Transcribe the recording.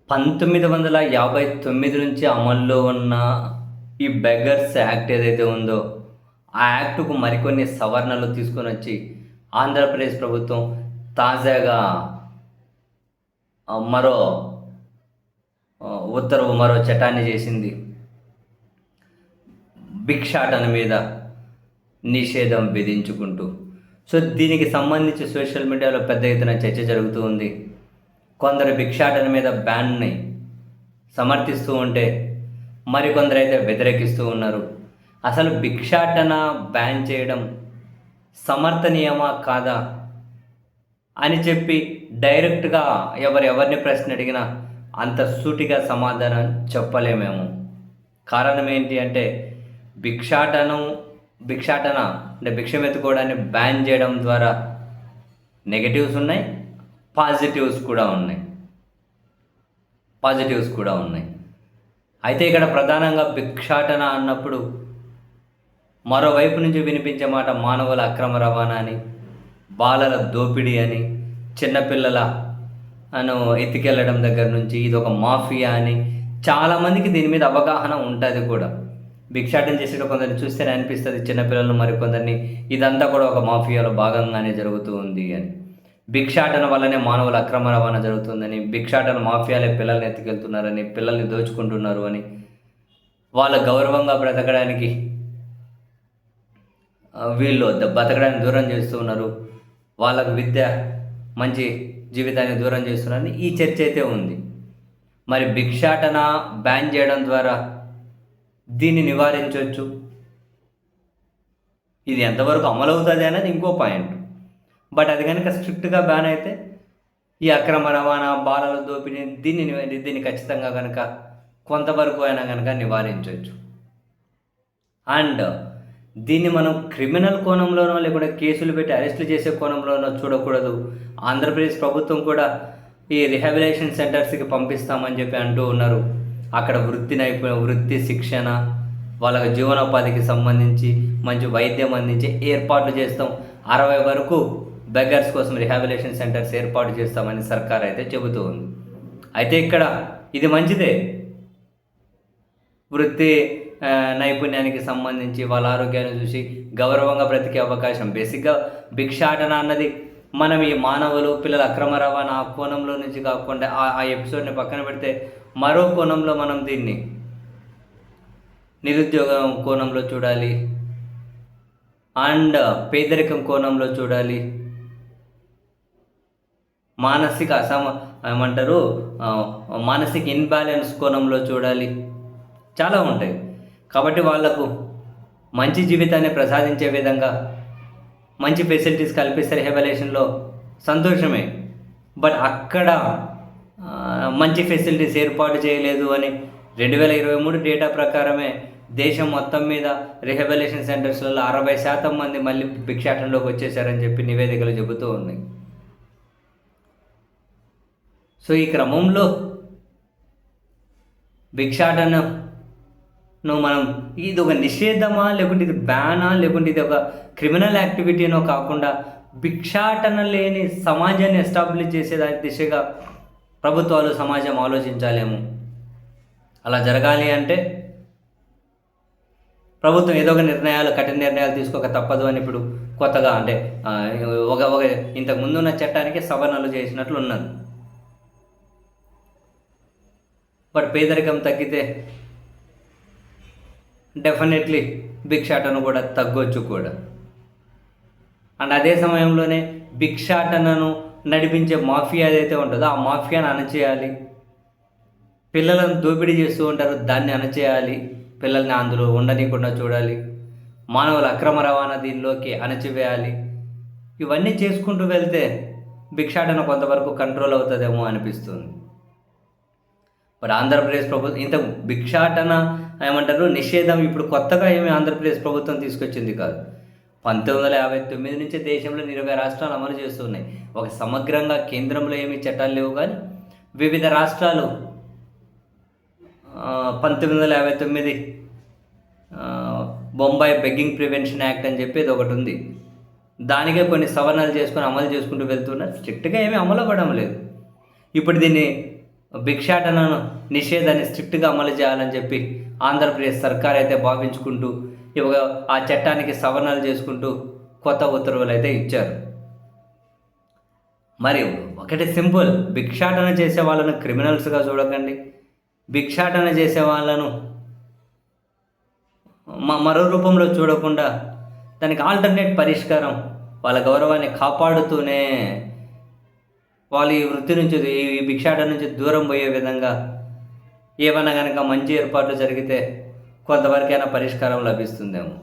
1959 నుంచి అమల్లో ఉన్న ఈ బెగ్గర్స్ యాక్ట్ ఏదైతే ఉందో, ఆ యాక్ట్‌కు మరికొన్ని సవరణలు తీసుకొనొచ్చి ఆంధ్రప్రదేశ్ ప్రభుత్వం తాజాగా మరో ఉత్తర్వు, మరో చట్టాన్ని చేసింది. భిక్షాటన మీద నిషేధం విధించుకుంటూ. సో, దీనికి సంబంధించి సోషల్ మీడియాలో పెద్ద ఎత్తున చర్చ జరుగుతూ ఉంది. కొందరు భిక్షాటన మీద బ్యాన్‌ని సమర్థిస్తూ ఉంటే, మరికొందరైతే వ్యతిరేకిస్తూ ఉన్నారు. అసలు భిక్షాటన బ్యాన్ చేయడం సమర్థనీయమా కాదా అని చెప్పి డైరెక్ట్‌గా ఎవరిని ప్రశ్న అడిగినా అంత సూటిగా సమాధానం చెప్పలేమేమో. కారణం ఏంటి అంటే భిక్షాటన అంటే భిక్షం ఎత్తుకోవడాన్ని బ్యాన్ చేయడం ద్వారా నెగటివ్స్ ఉన్నాయి, పాజిటివ్స్ కూడా ఉన్నాయి. అయితే ఇక్కడ ప్రధానంగా భిక్షాటన అన్నప్పుడు మరోవైపు నుంచి వినిపించే మాట మానవుల అక్రమ రవాణా అని, బాలల దోపిడీ అని, చిన్నపిల్లల ఎత్తుకెళ్ళడం దగ్గర నుంచి ఇది ఒక మాఫియా అని చాలామందికి దీని మీద అవగాహన ఉంటుంది కూడా. భిక్షాటన చేసేట కొందరిని చూస్తేనే అనిపిస్తుంది చిన్నపిల్లలను, మరికొందరిని ఇదంతా కూడా ఒక మాఫియాలో భాగంగానే జరుగుతూ ఉంది అని. భిక్షాటన వల్లనే మానవుల అక్రమ రవాణా జరుగుతుందని, భిక్షాటన మాఫియాలే పిల్లల్ని ఎత్తుకెళ్తున్నారని, పిల్లల్ని దోచుకుంటున్నారు అని, వాళ్ళ గౌరవంగా బ్రతకడానికి వీళ్ళు బతకడానికి దూరం చేస్తూ ఉన్నారు, వాళ్ళకు విద్య మంచి జీవితాన్ని దూరం చేస్తున్నారని ఈ చర్చ అయితే ఉంది. మరి భిక్షాటన బ్యాన్ చేయడం ద్వారా దీన్ని నివారించవచ్చు. ఇది ఎంతవరకు అమలవుతుంది అనేది ఇంకో పాయింట్. బట్ అది కనుక స్ట్రిక్ట్గా బ్యాన్ అయితే ఈ అక్రమ రవాణా, బాలల దోపిడీ దీన్ని ఖచ్చితంగా కనుక కొంతవరకు అయినా కనుక నివారించవచ్చు. అండ్ దీన్ని మనం క్రిమినల్ కోణంలోనో లేకుంటే కేసులు పెట్టి అరెస్టులు చేసే కోణంలోనో చూడకూడదు. ఆంధ్రప్రదేశ్ ప్రభుత్వం కూడా ఈ రిహాబిలిటేషన్ సెంటర్స్కి పంపిస్తామని చెప్పి అంటూ ఉన్నారు. అక్కడ వృత్తి శిక్షణ, వాళ్ళకి జీవనోపాధికి సంబంధించి మంచి వైద్యం అందించే ఏర్పాట్లు చేస్తాం. 60 వరకు బెగ్గర్స్ కోసం రిహాబిలిటేషన్ సెంటర్స్ ఏర్పాటు చేస్తామని సర్కార్ అయితే చెబుతూ ఉంది. అయితే ఇక్కడ ఇది మంచిదే, వృత్తి నైపుణ్యానికి సంబంధించి వాళ్ళ ఆరోగ్యాన్ని చూసి గౌరవంగా బ్రతికే అవకాశం. బేసిక్గా భిక్షాటన అన్నది మనం ఈ మానవులు, పిల్లల అక్రమ రవాణా ఆ కోణంలో నుంచి కాకుండా ఆ ఎపిసోడ్ని పక్కన పెడితే మరో కోణంలో మనం దీన్ని నిరుద్యోగం కోణంలో చూడాలి, అండ్ పేదరికం కోణంలో చూడాలి, మానసిక మానసిక ఇన్బ్యాలెన్స్ కోణంలో చూడాలి. చాలా ఉంటాయి. కాబట్టి వాళ్లకు మంచి జీవితాన్ని ప్రసాదించే విధంగా మంచి ఫెసిలిటీస్ కల్పిస్తే రిహాబిలిటేషన్లో సంతోషమే. బట్ అక్కడ మంచి ఫెసిలిటీస్ ఏర్పాటు చేయలేదు అని 2023 డేటా ప్రకారమే దేశం మొత్తం మీద రిహాబిలిటేషన్ సెంటర్స్లలో 60% మంది మళ్ళీ భిక్షాటనలోకి వచ్చేసారని చెప్పి నివేదికలు చెబుతూ ఉన్నాయి. సో ఈ క్రమంలో భిక్షాటనను మనం ఇది ఒక నిషేధమా, లేకుంటే ఇది బ్యానా, లేకుంటే ఇది ఒక క్రిమినల్ యాక్టివిటీనో కాకుండా భిక్షాటన లేని సమాజాన్ని ఎస్టాబ్లిష్ చేసేదాని దిశగా ప్రభుత్వాలు, సమాజం ఆలోచించాలేమో. అలా జరగాలి అంటే ప్రభుత్వం ఏదో ఒక కఠిన నిర్ణయాలు తీసుకోక తప్పదు అని ఇప్పుడు కొత్తగా అంటే ఒక ఇంతకు ముందున్న చట్టానికి సవరణలు చేసినట్లు ఉన్నది. బట్ పేదరికం తగ్గితే డెఫినెట్లీ భిక్షాటన కూడా తగ్గొచ్చు కూడా. అండ్ అదే సమయంలోనే భిక్షాటనను నడిపించే మాఫియా ఏదైతే ఉంటుందో ఆ మాఫియాను అణచేయాలి. పిల్లలను దోపిడీ చేస్తూ ఉంటారు, దాన్ని అణచేయాలి. పిల్లల్ని అందులో ఉండనీయకుండా చూడాలి. మానవుల అక్రమ రవాణా దీనిలోకి అణచివేయాలి. ఇవన్నీ చేసుకుంటూ వెళ్తే భిక్షాటన కొంతవరకు కంట్రోల్ అవుతుందేమో అనిపిస్తుంది. బట్ ఆంధ్రప్రదేశ్ ప్రభుత్వం ఇంత భిక్షాటన నిషేధం ఇప్పుడు కొత్తగా ఏమీ ఆంధ్రప్రదేశ్ ప్రభుత్వం తీసుకొచ్చింది కాదు. 1959 నుంచి దేశంలో 20 రాష్ట్రాలు అమలు చేస్తున్నాయి. ఒక సమగ్రంగా కేంద్రంలో ఏమీ చట్టాలు లేవు, కానీ వివిధ రాష్ట్రాలు 1959 బొంబాయి బెగ్గింగ్ ప్రివెన్షన్ యాక్ట్ అని చెప్పేది ఒకటి ఉంది. దానికే కొన్ని సవరణలు చేసుకొని అమలు చేసుకుంటూ వెళ్తున్నారు. స్ట్రిక్ట్గా ఏమీ అమలు అవ్వడం లేదు. ఇప్పుడు దీన్ని భిక్షాటనను నిషేధాన్ని స్ట్రిక్ట్గా అమలు చేయాలని చెప్పి ఆంధ్రప్రదేశ్ సర్కార్ అయితే భావించుకుంటూ ఇక ఆ చట్టానికి సవరణలు చేసుకుంటూ కొత్త ఉత్తర్వులు అయితే ఇచ్చారు. మరి ఒకటి సింపుల్, భిక్షాటన చేసే వాళ్ళను క్రిమినల్స్గా చూడకండి. భిక్షాటన చేసే వాళ్ళను మరో రూపంలో చూడకుండా దానికి ఆల్టర్నేట్ పరిష్కారం వాళ్ళ గౌరవాన్ని కాపాడుతూనే వాళ్ళు ఈ వృత్తి నుంచి, ఈ భిక్షాటన నుంచి దూరం పోయే విధంగా ఏమన్నా కనుక మంచి ఏర్పాట్లు జరిగితే కొంతవరకైనా పరిష్కారం లభిస్తుందేమో.